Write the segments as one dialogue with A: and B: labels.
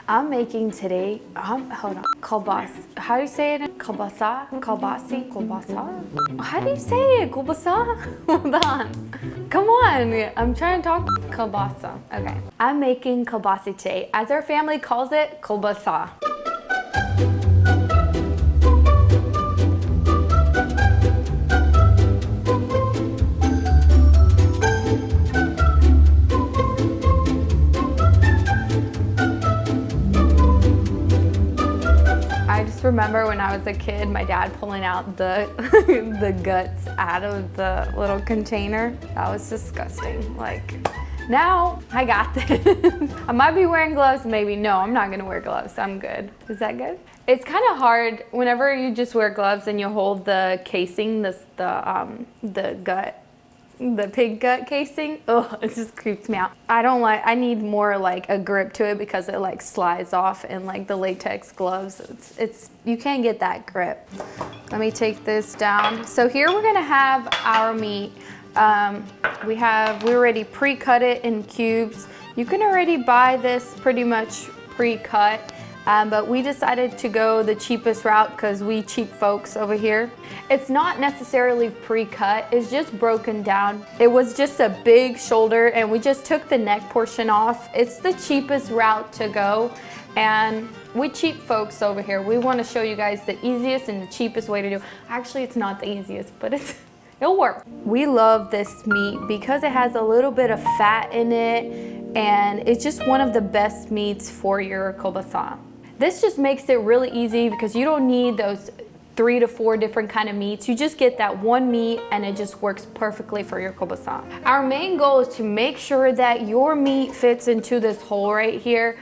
A: I'm making today, hold on, kielbasa. How do you say it? Kielbasa? Kielbasi? Kielbasa? How do you say it? Kielbasa? Hold on. Come on, I'm trying to talk kielbasa. Okay. I'm making kielbasa today. As our family calls it, kielbasa. Remember when I was a kid, my dad pulling out the the guts out of the little container. That was disgusting. Like, now I got this. I might be wearing gloves, maybe. No, I'm not gonna wear gloves. I'm good. Is that good? It's kind of hard whenever you just wear gloves and you hold the casing, the gut. The pig gut casing, oh, it just creeps me out. I need more like a grip to it because it like slides off in like the latex gloves. You can't get that grip. Let me take this down. So here we're gonna have our meat. We already pre-cut it in cubes. You can already buy this pretty much pre-cut. But we decided to go the cheapest route because we cheap folks over here. It's not necessarily pre-cut, it's just broken down. It was just a big shoulder and we just took the neck portion off. It's the cheapest route to go. And we cheap folks over here. We want to show you guys the easiest and the cheapest way to do it. Actually, it's not the easiest, but it'll work. We love this meat because it has a little bit of fat in it and it's just one of the best meats for your kielbasa. This just makes it really easy because you don't need those 3 to 4 different kind of meats. You just get that one meat and it just works perfectly for your kielbasa. Our main goal is to make sure that your meat fits into this hole right here.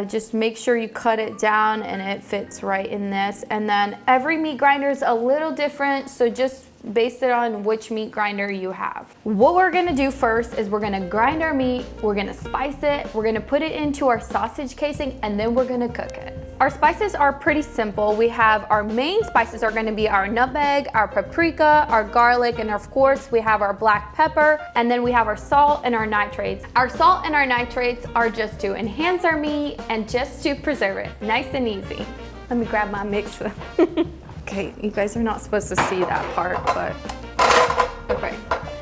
A: Just make sure you cut it down and it fits right in this. And then every meat grinder is a little different, so just base it on which meat grinder you have. What we're gonna do first is we're gonna grind our meat, we're gonna spice it, we're gonna put it into our sausage casing, and then we're gonna cook it. Our spices are pretty simple. We have our main spices are gonna be our nutmeg, our paprika, our garlic, and of course we have our black pepper, and then we have our salt and our nitrates. Our salt and our nitrates are just to enhance our meat and just to preserve it. Nice and easy. Let me grab my mixer. Okay, you guys are not supposed to see that part, but okay.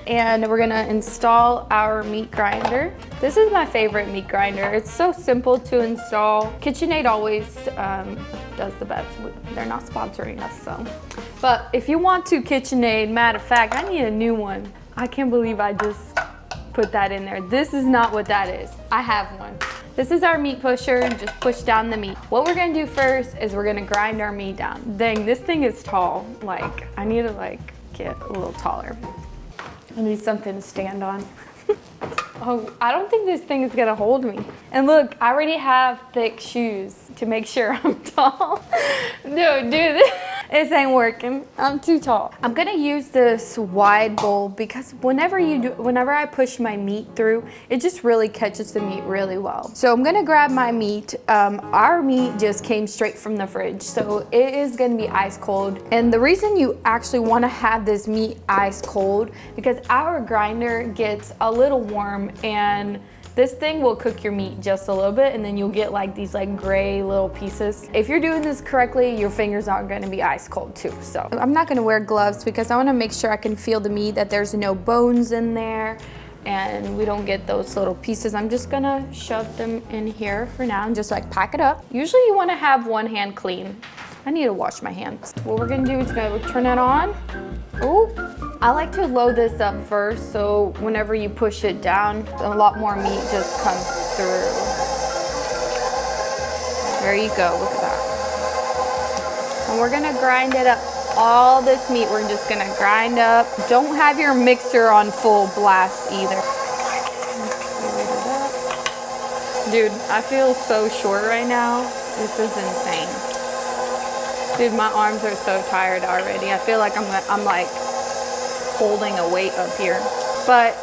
A: And we're gonna install our meat grinder. This is my favorite meat grinder. It's so simple to install. Kitchenaid always does the best. They're not sponsoring us, so. But if you want to Kitchenaid, matter of fact, I need a new one. I can't believe I just put that in there. This is not what that is. I have one. This is our meat pusher, just push down the meat. What we're gonna do first is we're gonna grind our meat down. Dang, this thing is tall. Like, I need to get a little taller. I need something to stand on. Oh, I don't think this thing is gonna hold me. And look, I already have thick shoes to make sure I'm tall. No, dude, this ain't working. I'm too tall. I'm gonna use this wide bowl because whenever I push my meat through, it just really catches the meat really well. So I'm gonna grab my meat. Our meat just came straight from the fridge, so it is gonna be ice cold. And the reason you actually wanna have this meat ice cold, because our grinder gets a little warm and this thing will cook your meat just a little bit and then you'll get like these gray little pieces. If you're doing this correctly, your fingers aren't gonna be ice cold too. So I'm not gonna wear gloves because I wanna make sure I can feel the meat, that there's no bones in there and we don't get those little pieces. I'm just gonna shove them in here for now and just pack it up. Usually you wanna have one hand clean. I need to wash my hands. What we're gonna do is gonna turn it on. Oh. I like to load this up first, so whenever you push it down, a lot more meat just comes through. There you go, look at that. And we're gonna grind it up. All this meat we're just gonna grind up. Don't have your mixer on full blast either. Dude, I feel so short right now. This is insane. Dude, my arms are so tired already. I feel like I'm holding a weight up here. But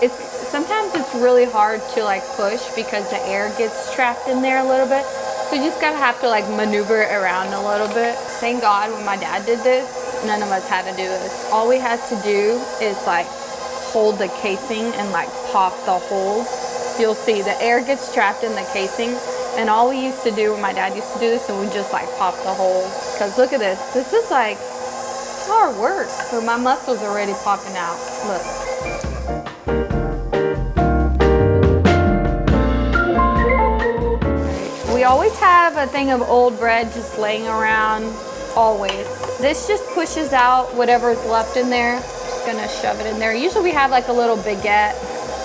A: sometimes it's really hard to push because the air gets trapped in there a little bit. So you just gotta have to maneuver it around a little bit. Thank God when my dad did this, none of us had to do this. All we had to do is hold the casing and pop the holes. You'll see the air gets trapped in the casing And all we used to do, when my dad used to do this, and we just like pop the hole. Cause look at this. This is like hard work. So my muscles are already popping out. Look. We always have a thing of old bread just laying around, always. This just pushes out whatever's left in there. Just gonna shove it in there. Usually we have like a little baguette,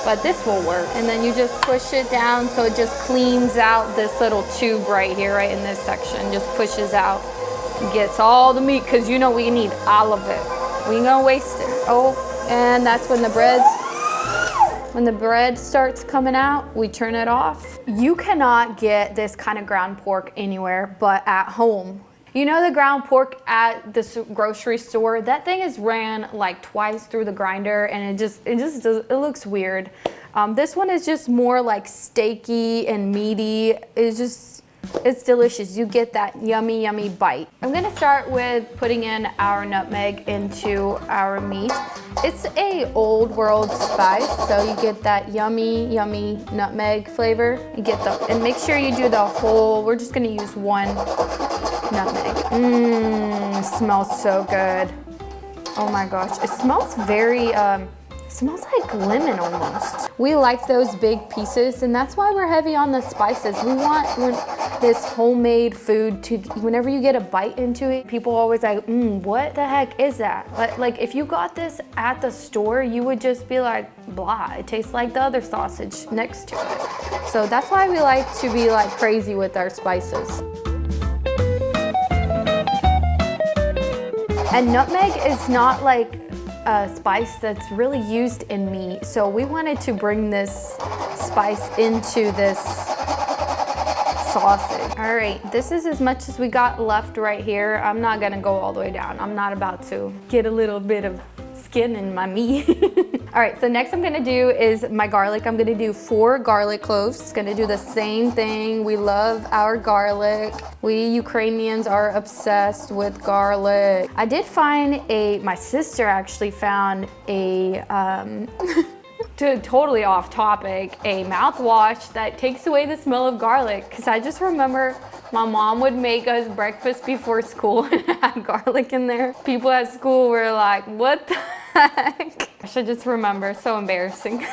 A: but this will work. And then you just push it down so it just cleans out this little tube right here, right in this section. Just pushes out, gets all the meat, because you know we need all of it. We ain't gonna waste it. Oh, and that's when the bread starts coming out, we turn it off. You cannot get this kind of ground pork anywhere but at home. You know the ground pork at the grocery store, that thing is ran like twice through the grinder, and it looks weird. This one is just more like steaky and meaty. It's delicious. You get that yummy, yummy bite. I'm gonna start with putting in our nutmeg into our meat. It's a old world spice, so you get that yummy, yummy nutmeg flavor. You get and make sure you do the whole, we're just gonna use one nutmeg. Smells so good. Oh my gosh, it smells very, smells like lemon almost. We like those big pieces, and that's why we're heavy on the spices. We want this homemade food to, whenever you get a bite into it, people always like, what the heck is that? But like if you got this at the store, you would just be like, blah, it tastes like the other sausage next to it. So that's why we like to be like crazy with our spices. And nutmeg is not like a spice that's really used in meat. So we wanted to bring this spice into this sausage. All right, this is as much as we got left right here. I'm not gonna go all the way down. I'm not about to get a little bit of skin in my meat. All right, so next I'm gonna do is my garlic. I'm gonna do 4 garlic cloves. It's gonna do the same thing. We love our garlic. We Ukrainians are obsessed with garlic. I did find my sister actually found a, totally off topic, a mouthwash that takes away the smell of garlic. Cause I just remember my mom would make us breakfast before school and had garlic in there. People at school were like, what the heck? I should just remember, so embarrassing.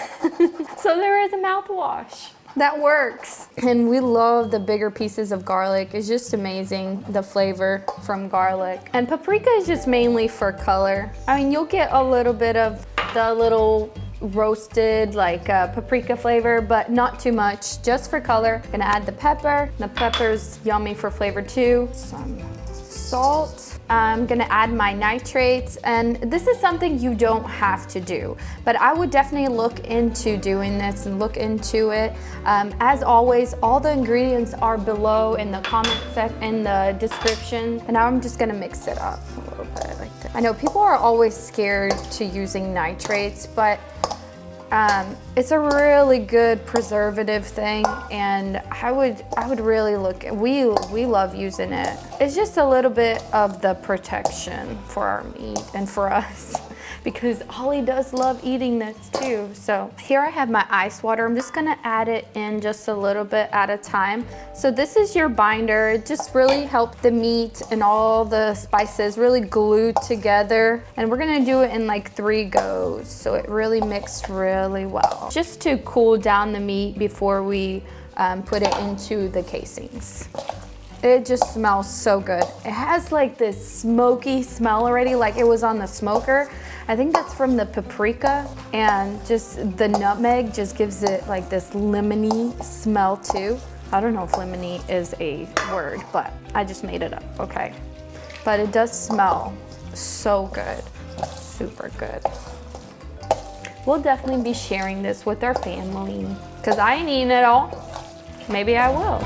A: So there is a mouthwash that works. And we love the bigger pieces of garlic. It's just amazing, the flavor from garlic. And paprika is just mainly for color. I mean, you'll get a little bit of the little roasted like paprika flavor, but not too much, just for color. Gonna add the pepper. The pepper's yummy for flavor too. Some salt. I'm gonna add my nitrates, and this is something you don't have to do, but I would definitely look into doing this and look into it. As always, all the ingredients are below in the in the description, and now I'm just gonna mix it up a little bit like that. I know people are always scared to using nitrates, but it's a really good preservative thing, and I would really look at, we love using it. It's just a little bit of the protection for our meat and for us, because Ollie does love eating this too. So here I have my ice water. I'm just gonna add it in just a little bit at a time. So this is your binder. It just really helps the meat and all the spices really glue together. And we're gonna do it in like 3 goes, so it really mixed really well. Just to cool down the meat before we put it into the casings. It just smells so good. It has like this smoky smell already, like it was on the smoker. I think that's from the paprika, and just the nutmeg just gives it like this lemony smell too. I don't know if lemony is a word, but I just made it up, okay? But it does smell so good, super good. We'll definitely be sharing this with our family, because I ain't eating it all. Maybe I will.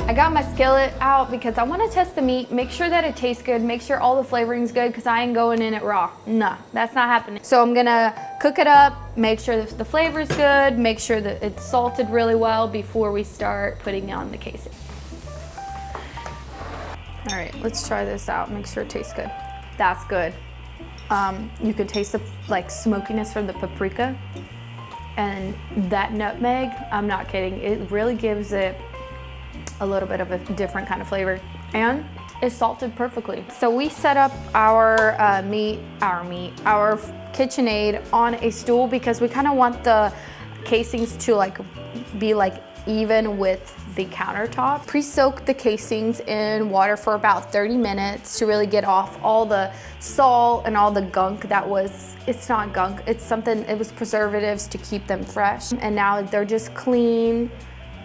A: I got my skillet out because I want to test the meat, make sure that it tastes good, make sure all the flavoring's good, because I ain't going in it raw. No, that's not happening. So I'm gonna cook it up, make sure that the flavor's good, make sure that it's salted really well before we start putting on the casing. All right, let's try this out, make sure it tastes good. That's good. You can taste the like smokiness from the paprika. And that nutmeg, I'm not kidding, it really gives it a little bit of a different kind of flavor, and it's salted perfectly. So we set up our our Kitchenaid on a stool because we kind of want the casings to like be like even with the countertop. Pre-soak the casings in water for about 30 minutes to really get off all the salt and all the gunk that was, it's not gunk, it's something, it was preservatives to keep them fresh. And now they're just clean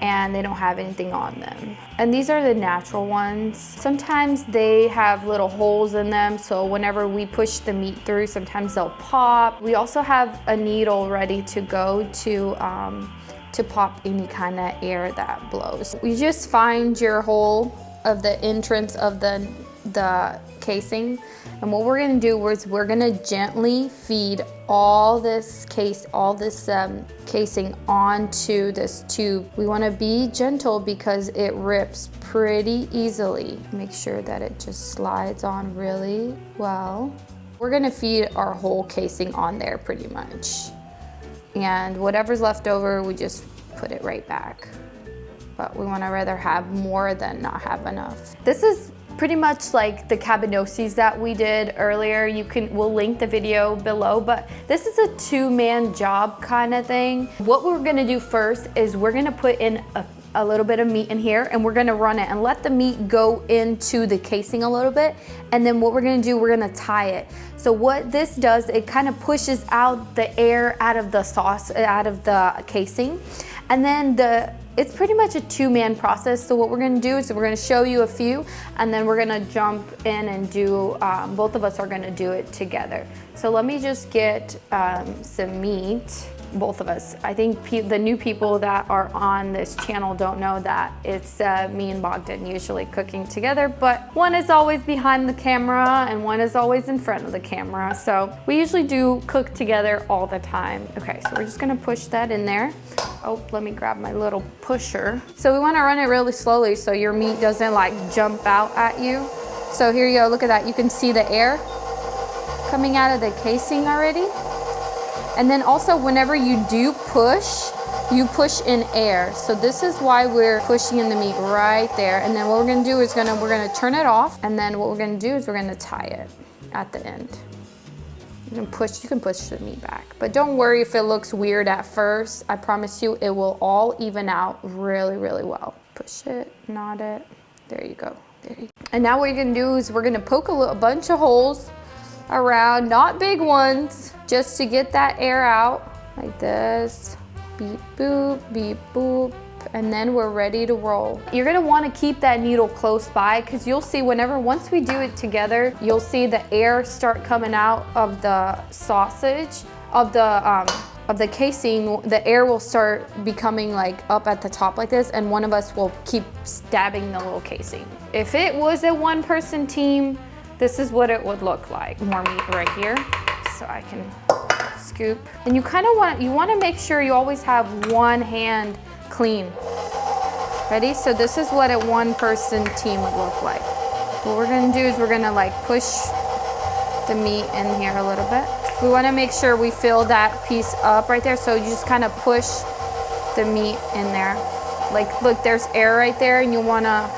A: and they don't have anything on them. And these are the natural ones. Sometimes they have little holes in them, so whenever we push the meat through, sometimes they'll pop. We also have a needle ready to go to pop any kind of air that blows. You just find your hole of the entrance of the casing, and what we're gonna do is we're gonna gently feed all this casing onto this tube. We wanna be gentle because it rips pretty easily. Make sure that it just slides on really well. We're gonna feed our whole casing on there pretty much. And whatever's left over, we just put it right back. But we wanna rather have more than not have enough. This is pretty much like the cabinosis that we did earlier. We'll link the video below, but this is a two-man job kind of thing. What we're gonna do first is we're gonna put in a little bit of meat in here, and we're gonna run it and let the meat go into the casing a little bit. And then what we're gonna do, we're gonna tie it. So what this does, it kind of pushes out the air out of the sauce, out of the casing. And then it's pretty much a two-man process. So what we're gonna do is we're gonna show you a few, and then we're gonna jump in and do, both of us are gonna do it together. So let me just get some meat. Both of us. I think the new people that are on this channel don't know that it's me and Bogdan usually cooking together, but one is always behind the camera and one is always in front of the camera. So we usually do cook together all the time. Okay, so we're just gonna push that in there. Oh, let me grab my little pusher. So we wanna run it really slowly so your meat doesn't like jump out at you. So here you go, look at that. You can see the air coming out of the casing already. And then also whenever you do push, you push in air. So this is why we're pushing in the meat right there. And then what we're gonna do is we're gonna turn it off. And then what we're gonna do is we're gonna tie it at the end. You can push the meat back. But don't worry if it looks weird at first. I promise you it will all even out really, really well. Push it, knot it. There you go. There you go. And now what you're gonna do is we're gonna poke a bunch of holes around, not big ones, just to get that air out, like this. Beep boop, beep boop, and then we're ready to roll. You're gonna wanna keep that needle close by, because you'll see once we do it together, you'll see the air start coming out of the sausage, of the casing. The air will start becoming like up at the top like this, and one of us will keep stabbing the little casing. If it was a one-person team, this is what it would look like. More meat right here, so I can scoop. And you want to make sure you always have one hand clean. Ready? So this is what a one-person team would look like. What we're gonna do is we're gonna like push the meat in here a little bit. We want to make sure we fill that piece up right there. So you just kind of push the meat in there. Like, look, there's air right there, and you want to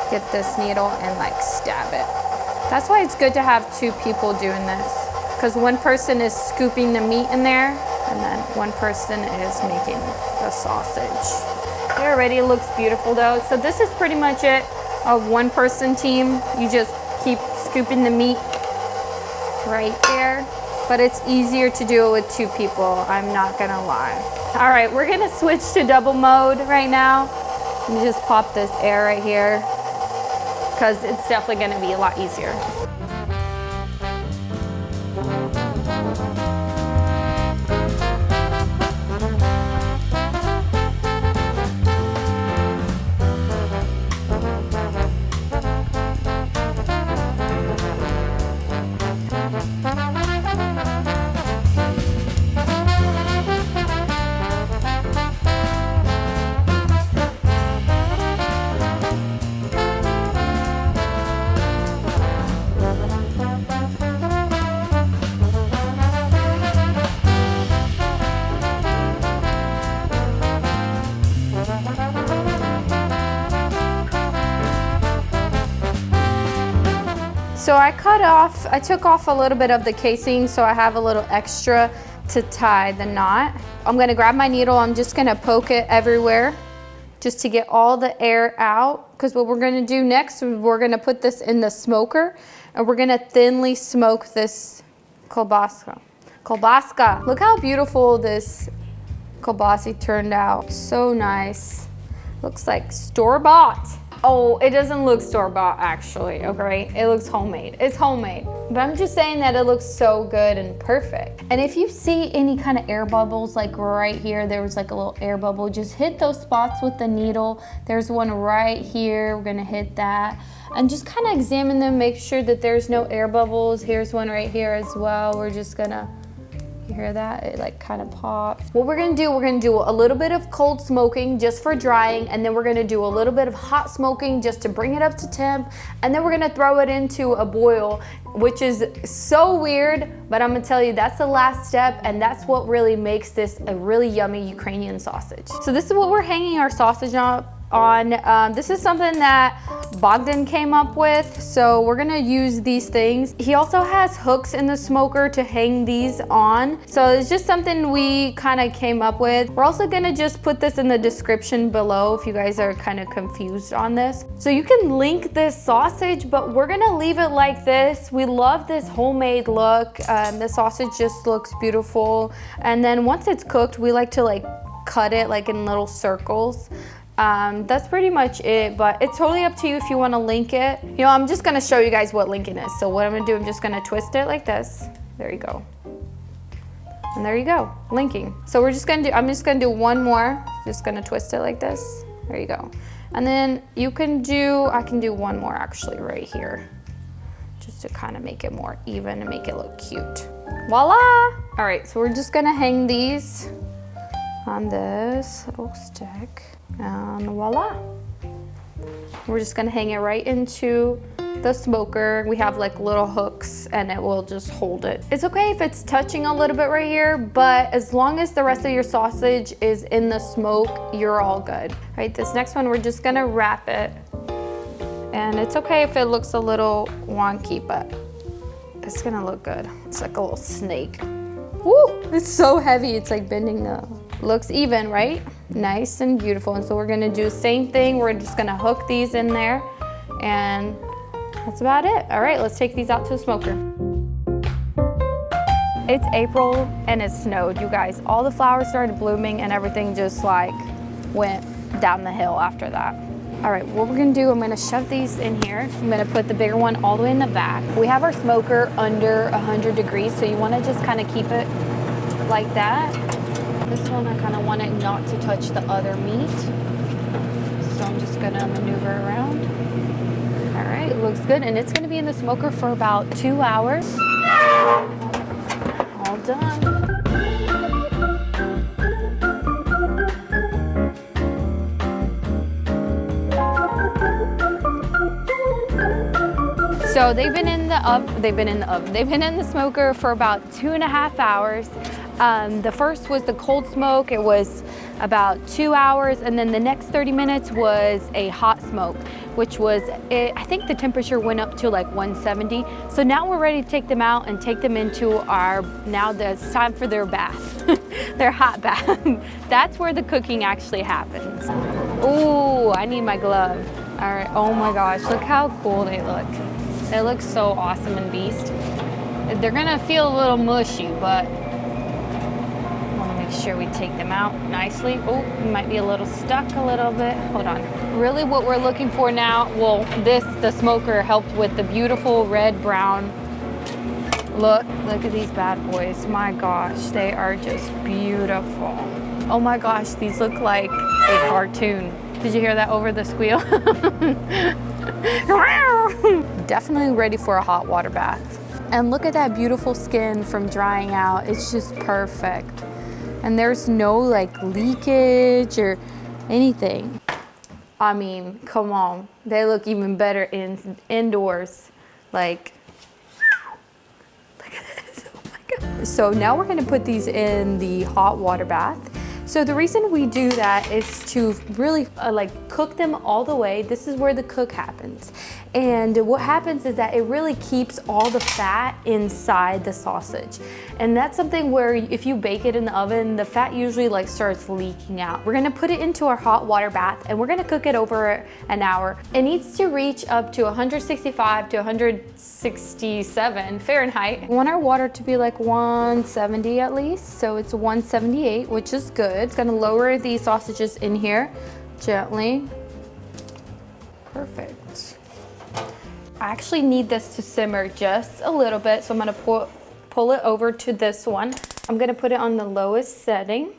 A: get this needle and like stab it. That's why it's good to have two people doing this, because one person is scooping the meat in there and then one person is making the sausage. There already looks beautiful though. So this is pretty much it, a one-person team. You just keep scooping the meat right there, but it's easier to do it with two people, I'm not gonna lie. All right, we're gonna switch to double mode right now. Let me just pop this air right here, because it's definitely gonna be a lot easier. So I took off a little bit of the casing so I have a little extra to tie the knot. I'm gonna grab my needle, I'm just gonna poke it everywhere just to get all the air out, because what we're gonna do next is we're gonna put this in the smoker and we're gonna thinly smoke this kielbasa. Kielbasa. Look how beautiful this kielbasa turned out. So nice. Looks like store-bought. Oh, it doesn't look store-bought actually, okay? It looks homemade. It's homemade. But I'm just saying that it looks so good and perfect. And if you see any kind of air bubbles, like right here, there was like a little air bubble, just hit those spots with the needle. There's one right here, we're gonna hit that. And just kind of examine them, make sure that there's no air bubbles. Here's one right here as well. We're just gonna, you hear that? It like kind of popped. What we're gonna do a little bit of cold smoking just for drying, and then we're gonna do a little bit of hot smoking just to bring it up to temp, and then we're gonna throw it into a boil, which is so weird, but I'm gonna tell you that's the last step, and that's what really makes this a really yummy Ukrainian sausage. So this is what we're hanging our sausage on. This is something that Bogdan came up with, so we're gonna use these things. He also has hooks in the smoker to hang these on, so it's just something we kind of came up with. We're also gonna just put this in the description below if you guys are kind of confused on this. So you can link this sausage, but we're gonna leave it like this. We love this homemade look. The sausage just looks beautiful, and then once it's cooked, we like to like cut it like in little circles. That's pretty much it, but it's totally up to you if you want to link it. You know, I'm just gonna show you guys what linking is. So what I'm gonna do, I'm just gonna twist it like this. There you go. And there you go, linking. So I'm just gonna do one more. Just gonna twist it like this. There you go. And then I can do one more actually right here, just to kind of make it more even and make it look cute. Voila! All right, so we're just gonna hang these on this little stick. And voila. We're just gonna hang it right into the smoker. We have like little hooks and it will just hold it. It's okay if it's touching a little bit right here, but as long as the rest of your sausage is in the smoke, you're all good. All right, this next one, we're just gonna wrap it. And it's okay if it looks a little wonky, but it's gonna look good. It's like a little snake. Woo, it's so heavy. It's like bending the, looks even, right? Nice and beautiful. And so we're gonna do the same thing. We're just gonna hook these in there, and that's about it. All right, let's take these out to the smoker. It's April and it snowed, you guys. All the flowers started blooming and everything just like went down the hill after that. All right, what we're gonna do, I'm gonna shove these in here. I'm gonna put the bigger one all the way in the back. We have our smoker under 100 degrees, so you wanna just kind of keep it like that. This one, I kind of want it not to touch the other meat. So I'm just gonna maneuver around. All right, it looks good. And it's gonna be in the smoker for about 2 hours. All done. So they've been in the smoker for about 2.5 hours. The first was the cold smoke. It was about 2 hours, and then the next 30 minutes was a hot smoke, which was, I think the temperature went up to like 170. So now we're ready to take them out and take them into now it's time for their bath, their hot bath. That's where the cooking actually happens. Ooh, I need my glove. All right, oh my gosh, look how cool they look. They look so awesome and beast. They're gonna feel a little mushy, but make sure we take them out nicely. Oh, might be a little stuck a little bit. Hold on. Really what we're looking for now, well, the smoker helped with the beautiful red-brown look. Look at these bad boys. My gosh, they are just beautiful. Oh my gosh, these look like a cartoon. Did you hear that over the squeal? Definitely ready for a hot water bath. And look at that beautiful skin from drying out. It's just perfect. And there's no like leakage or anything. I mean, come on. They look even better indoors. Like, look at this, oh my God. So now we're gonna put these in the hot water bath. So the reason we do that is to really like cook them all the way. This is where the cook happens. And what happens is that it really keeps all the fat inside the sausage. And that's something where if you bake it in the oven, the fat usually like starts leaking out. We're gonna put it into our hot water bath and we're gonna cook it over an hour. It needs to reach up to 165 to 167 Fahrenheit. We want our water to be like 170 at least. So it's 178, which is good. It's gonna lower the sausages in here gently. Perfect. I actually need this to simmer just a little bit, so I'm gonna pull it over to this one. I'm gonna put it on the lowest setting.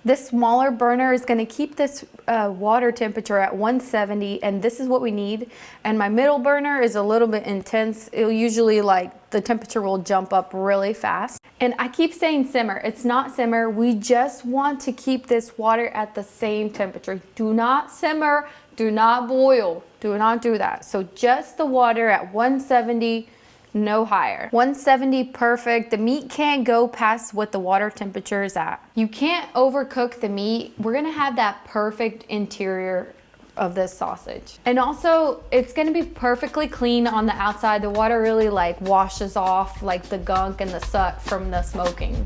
A: This smaller burner is gonna keep this water temperature at 170, and this is what we need. And my middle burner is a little bit intense. It'll usually the temperature will jump up really fast. And I keep saying simmer, it's not simmer. We just want to keep this water at the same temperature. Do not simmer, do not boil, do not do that. So just the water at 170, no higher. 170, perfect. The meat can't go past what the water temperature is at. You can't overcook the meat. We're gonna have that perfect interior of this sausage. And also, it's gonna be perfectly clean on the outside. The water really washes off the gunk and the suck from the smoking.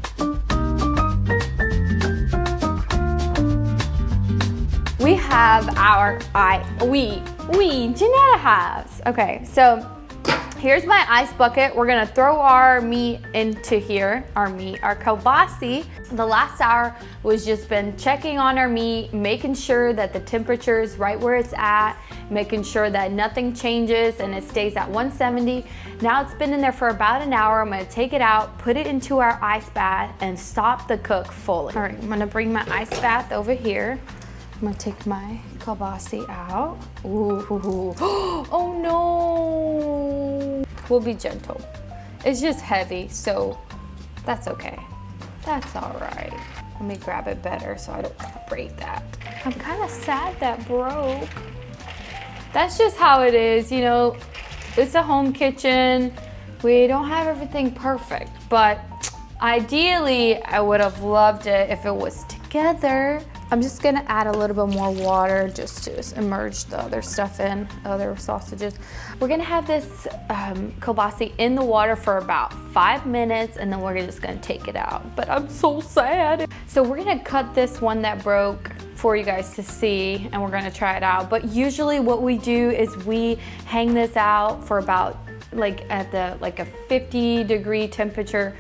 A: We have Janetta has. Okay, so here's my ice bucket. We're gonna throw our meat into here, our kielbasa. The last hour was just been checking on our meat, making sure that the temperature is right where it's at, making sure that nothing changes and it stays at 170. Now it's been in there for about an hour. I'm gonna take it out, put it into our ice bath and stop the cook fully. All right, I'm gonna bring my ice bath over here. I'm gonna take my kielbasa out. Ooh. Oh no! We'll be gentle. It's just heavy, so that's okay. That's all right. Let me grab it better so I don't break that. I'm kind of sad that broke. That's just how it is, you know. It's a home kitchen. We don't have everything perfect, but ideally, I would have loved it if it was together. I'm just gonna add a little bit more water just to immerse the other stuff in, other sausages. We're gonna have this kielbasa in the water for about 5 minutes and then we're just gonna take it out. But I'm so sad. So we're gonna cut this one that broke for you guys to see and we're gonna try it out. But usually what we do is we hang this out for about at a 50-degree temperature,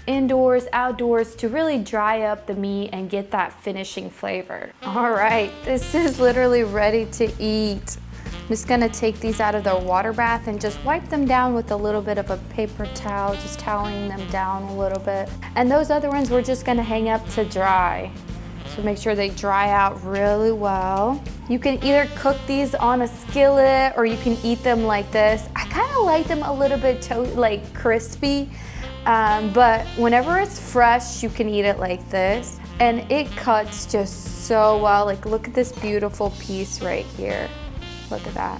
A: indoors, outdoors, to really dry up the meat and get that finishing flavor. All right, this is literally ready to eat. I'm just gonna take these out of the water bath and just wipe them down with a little bit of a paper towel, just toweling them down a little bit. And those other ones we're just gonna hang up to dry. So make sure they dry out really well. You can either cook these on a skillet or you can eat them like this. I kind of like them a little bit crispy, but whenever it's fresh, you can eat it like this. And it cuts just so well. Look at this beautiful piece right here. Look at that.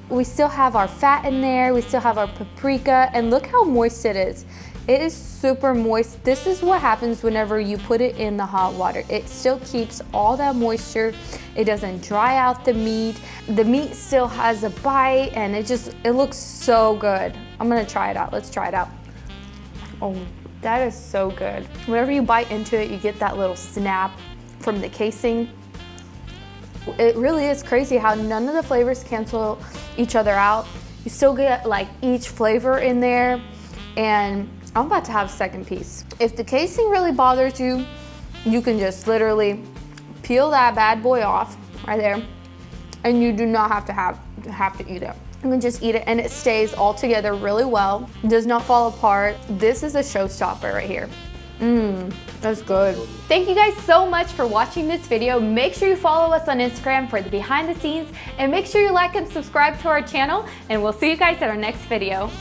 A: We still have our fat in there. We still have our paprika, and look how moist it is. It is super moist. This is what happens whenever you put it in the hot water. It still keeps all that moisture. It doesn't dry out the meat. The meat still has a bite and it looks so good. I'm gonna try it out. Let's try it out. Oh, that is so good. Whenever you bite into it, you get that little snap from the casing. It really is crazy how none of the flavors cancel each other out. You still get each flavor in there, and I'm about to have a second piece. If the casing really bothers you, you can just literally peel that bad boy off right there, and you do not have to eat it. You can just eat it and it stays all together really well. It does not fall apart. This is a showstopper right here. That's good. Thank you guys so much for watching this video. Make sure you follow us on Instagram for the behind the scenes, and make sure you like and subscribe to our channel, and we'll see you guys at our next video.